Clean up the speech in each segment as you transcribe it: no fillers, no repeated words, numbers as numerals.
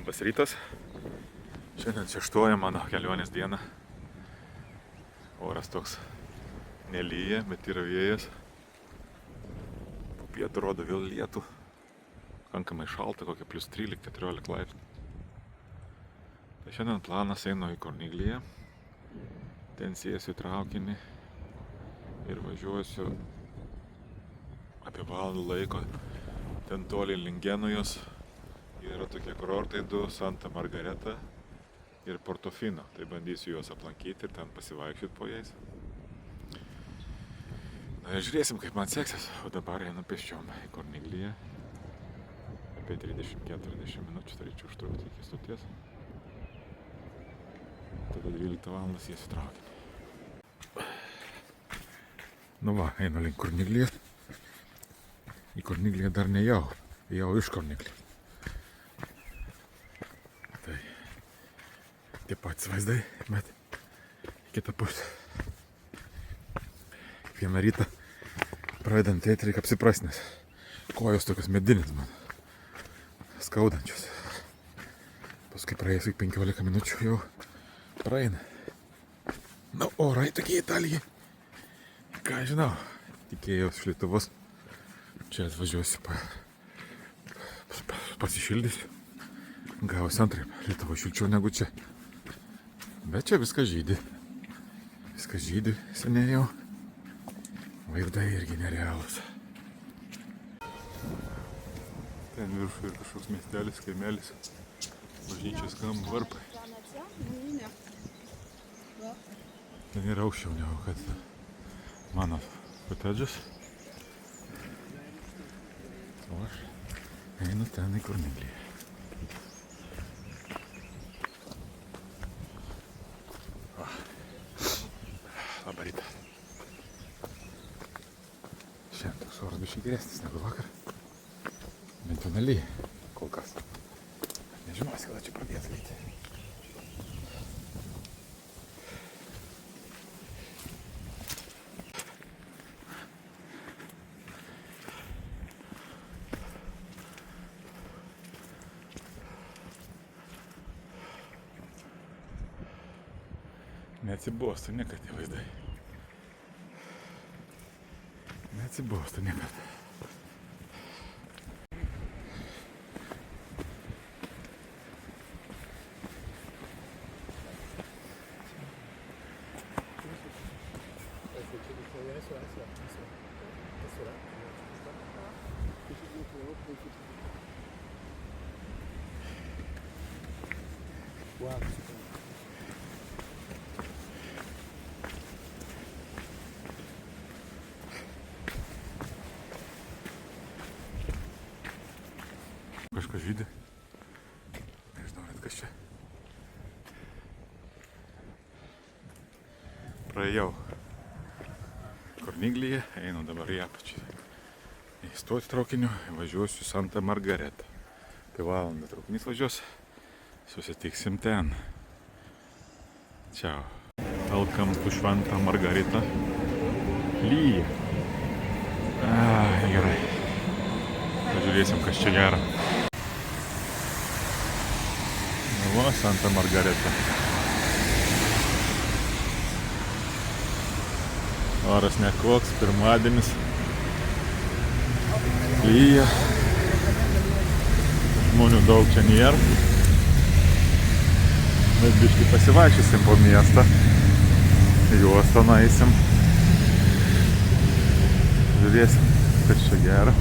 Labas rytas. Šiandien 6 mano kelionės diena. Oras toks nelyja, bet yra vėjas. Po pietų rodo vėl lietų. Pakankamai šalta, kokia plus 13-14 laipsnių. Tai šiandien planas einu į Kornigliją. Ten sėsiu traukinį ir važiuosiu apie valandą laiko. Ten toli link Genujos yra tokie kurortai du, Santa Margareta ir Portofino. Tai bandysiu juos aplankyti ir ten pasivaikščioti po jais. Na ir žiūrėsim, kaip man seksis. O dabar einu pėsčiom į Kornigliją. Apie 30-40 minučių turėčiau užtrukti iki stoties. Tada 12 valandas sėsiu traukinį. Nu va, einu link Korniglijos. Į Kornigliją dar nejau, jau iš Korniglijos. Tai tie patys vaizdai, bet į kitą pusę. Vieną rytą pradedant eiti reikia apsiprast, nes kojos tokios medinės man skaudančios. Paskui praėjus 15 minučių jau praeina. Na, orai tokie Italijai. Ką žinau, tikėjausi iš Lietuvos. Čia atvažiuosiu pasišildysiu. Gausiu antraip. Lietuva šilčiau negu čia. Bet čia viskas žydi. Viskas žydi seniai jau. Vaizdai irgi nerealūs. Ten viršų ir kažkoks miestelis, kaimelis. Bažnyčios skamba varpai. Ten yra aukščiau negu kad mano kotedžas. O aš einu ten į Kornigliją. Labą rytą. Šiandien toks oras biškai geresnis negu vakar. Bent jau nelyja kol kas. Nežinosi, kada čia pradės lyti. Neatsibosta niekad tie vaizdai. Neatsibosta niekad. Kažkas žydi. Nežinau net kas čia. Praėjau Kornigliją, einu dabar į apačią. Įstoti traukiniu, važiuosiu Santa Margareta. Apie valandą traukinys važiuos. Susitiksim ten. Ciao. Welcome to Santa Margareta. Lyja. Gerai. Pažiūrėsim, kas čia gera. Va, Santa Margareta. Oras nekoks, pirmadienis. Lyja. Žmonių daug čia nėra. Mes biškai pasivaikščiosim po miestą. Juostą nueisim. Žiūrėsim, kas čia gera.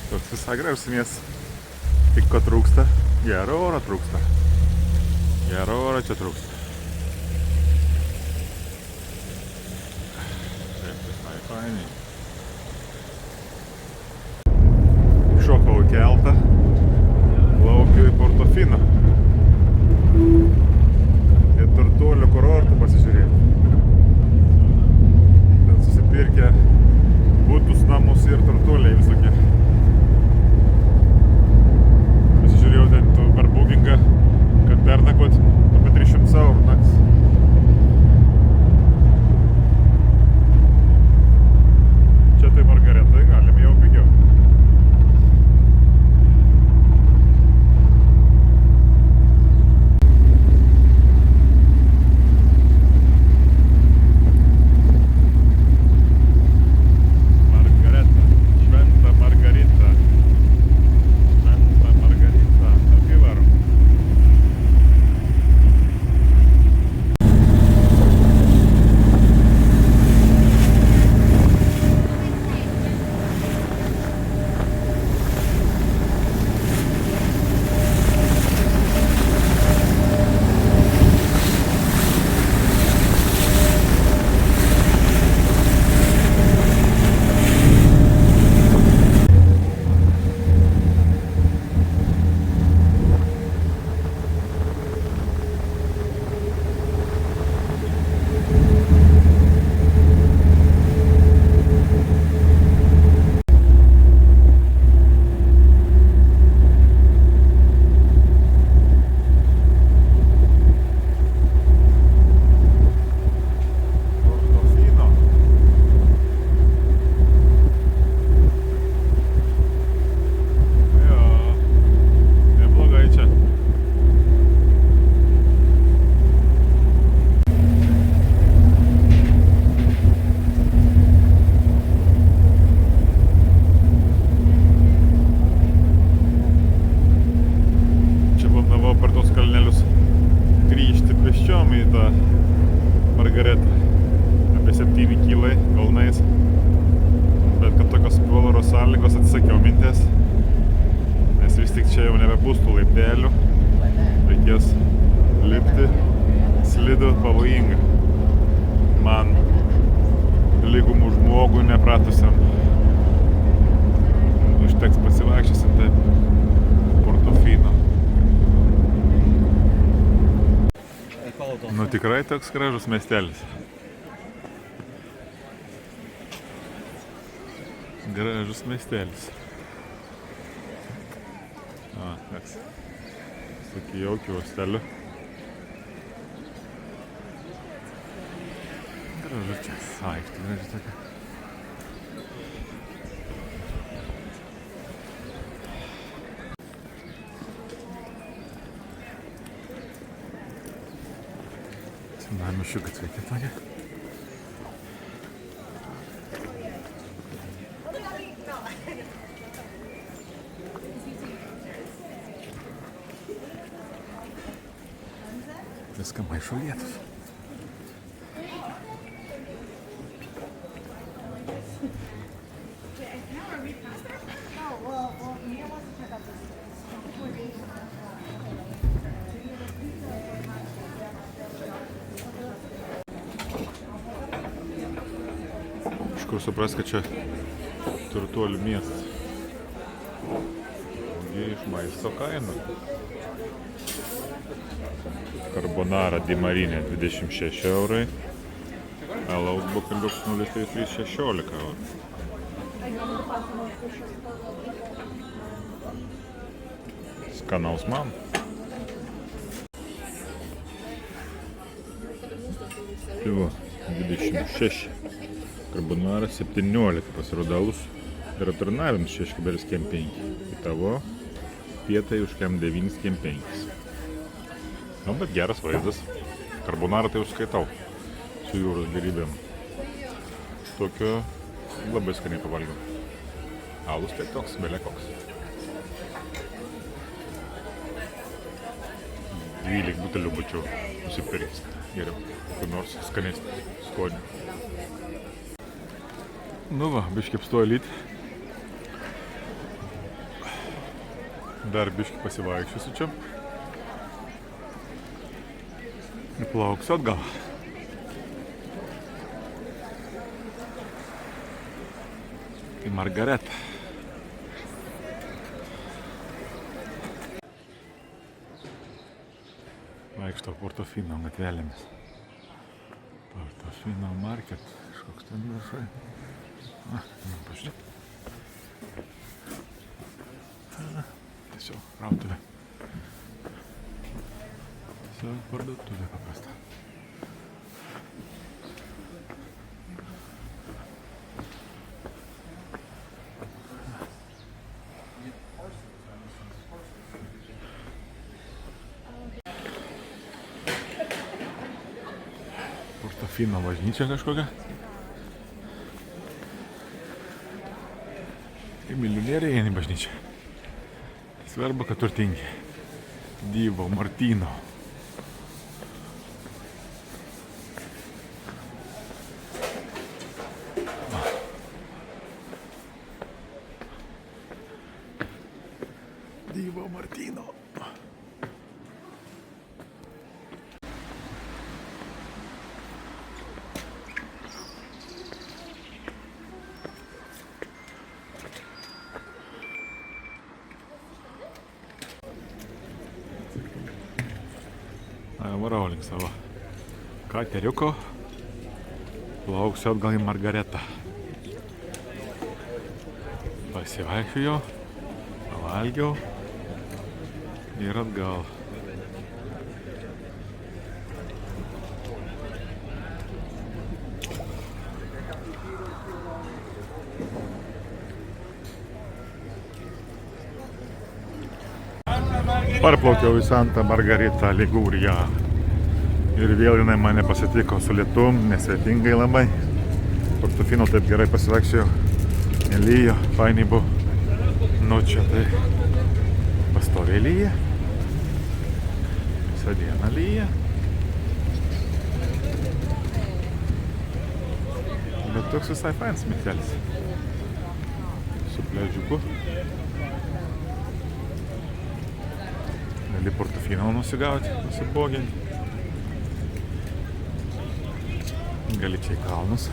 Toks visai gražus miestas. Tik ko trūksta? Gero oro trūksta. Gero oro čia trūksta. Taip, visai fainiai. keltą. Plaukiu į Portofino. Ir turtuolių kurortų pasižiūrėti. Ten susipirkę butus, namus ir turtuoliai visokie. Pasižiūrėjau ten per bookingą, kad pernakvot apie 300 eurų naktis. Čia tai Margaretai, galim jau pigiau. Margaretą. Apie 7 kilai kalnais. Bet kad tokios oro sąlygos atsisakiau minties. Nes vis tik čia jau nebebus tų laiptelių. Reikės lipti slidų pavojinga. Man lygumų žmogui nepratusiam. Užteks pasivaikščiosim taip Portofino. Nu tikrai toks gražus miestelis. Gražus miestelis. Toks. Tokį jaukį hostelių. Gražu čia. Aikštė graži tokia. Namišiukai sveiki tokie. Viską maišo lietus. Kur supras, kad čia turtuolių miestas. Iš maisto kaina. Carbonara di Marine 26 eurai. Alaus bokaliuks 0,3 16 eurų. Skanaus man. Tai va, 26. Carbonara 17 pasirodalus ir aturnavimas 6,5. Į tavo pietai už 9,5. Nu, bet geras vaizdas. Carbonara tai užskaitau su jūros gėrybėm. Tokio labai skaniai pavalgiau. Alus tai toks, belė koks. 12 butelių būčiau nusipirkęs. Geriau, kur nors skanesnį skonį. Nu va, biškį apstojo lyt. Dar biškį pasivaikščiosiu čia. Ir plauksiu atgal. Į Margaretą. vaikšto Portofino gatvelėmis. Portofino market, kažkoks ten viršai. Pažiūrėk. Tiesiog krautuvė. Tiesiog parduotuvė paprasta. Portofino bažnyčia kažkokia. Tai milijonieriai eina į bažnyčią. Svarbu, kad turtingi. Divo Martino. Divo Martino. Varau link savo kateriuko, plauksiu atgal į Margaretą. Pasivaikščiojau, pavalgiau ir atgal. Parplaukiau į Santa Margarita Ligūriją. Ir vėl jinai mane pasitiko su lietum, nesvetingai labai. Portofino taip gerai pasivaikščiojau. Nelyjo, fainiai buvo. Nu čia tai pastoviai lyja. Visą dieną lyja. Bet toks visai fainas miestelis. Su pliažiuku. Gali Portofino nusigauti, nusiboginti. Gali čia į kalnus,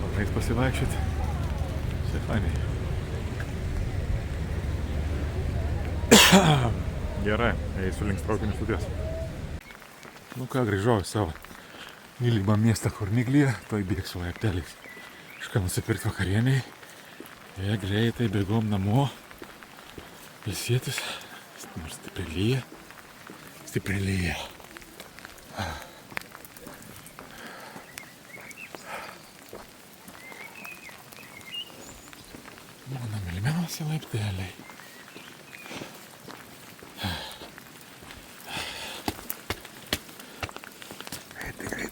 pakais pasivaikščioti. Čia fainiai. Gerai, eisiu link traukinių stoties. Nu ką, grįžau į savo mylimą miestą, kur Miglyje, toj bėgsiu laipteliais. Kažką nusipirkti vakarieniai. Ir greitai bėgom namo. Ilsėtis. Nors stipriai lyja. Stipriai lyja. Mano mylimiausi laipteliai.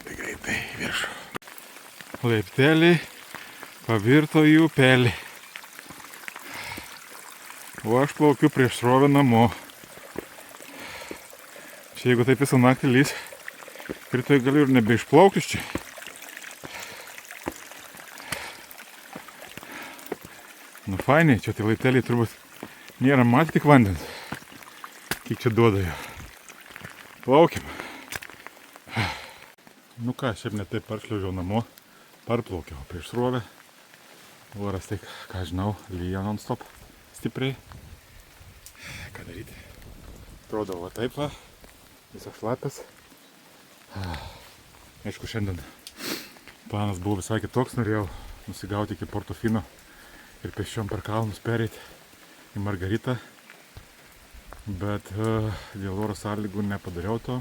Greitai, viršų. Laipteliai pavirto į upelį. O aš plaukiu prieš srovę namo. Čia jeigu taip visą naktį lys, rytoj galiu ir nebeišplaukti iš čia. Nu fainiai, čia tai laipteliai turbūt nėra matę tik vandens. Kiek čia duoda jo. Plaukiam. Nu ką, šiaip ne taip paršliaužiau namo. Parplaukiau prieš srovę. Oras tik, ką žinau, lyja non-stop stipriai. Ką daryti? Atrodo va taip va. Visas šlapias. Aišku, šiandien planas buvo visai kitoks. Norėjau nusigauti iki Portofino ir pėsčiom per kalnus pereiti į Margaritą. Bet dėl oro sąlygų nepadariau to.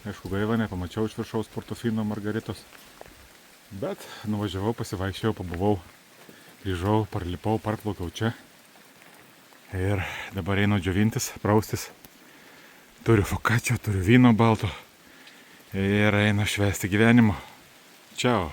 Aišku, gaila, nepamačiau iš viršaus Portofino Margaritos. Bet nuvažiavau, pasivaikščiau, pabuvau, grįžau, parlipau, parplaukiau čia. Ir dabar einu džiovintis, praustis. Turiu fokačio, turiu vyno balto. Ir einu švęsti gyvenimo. Čiau.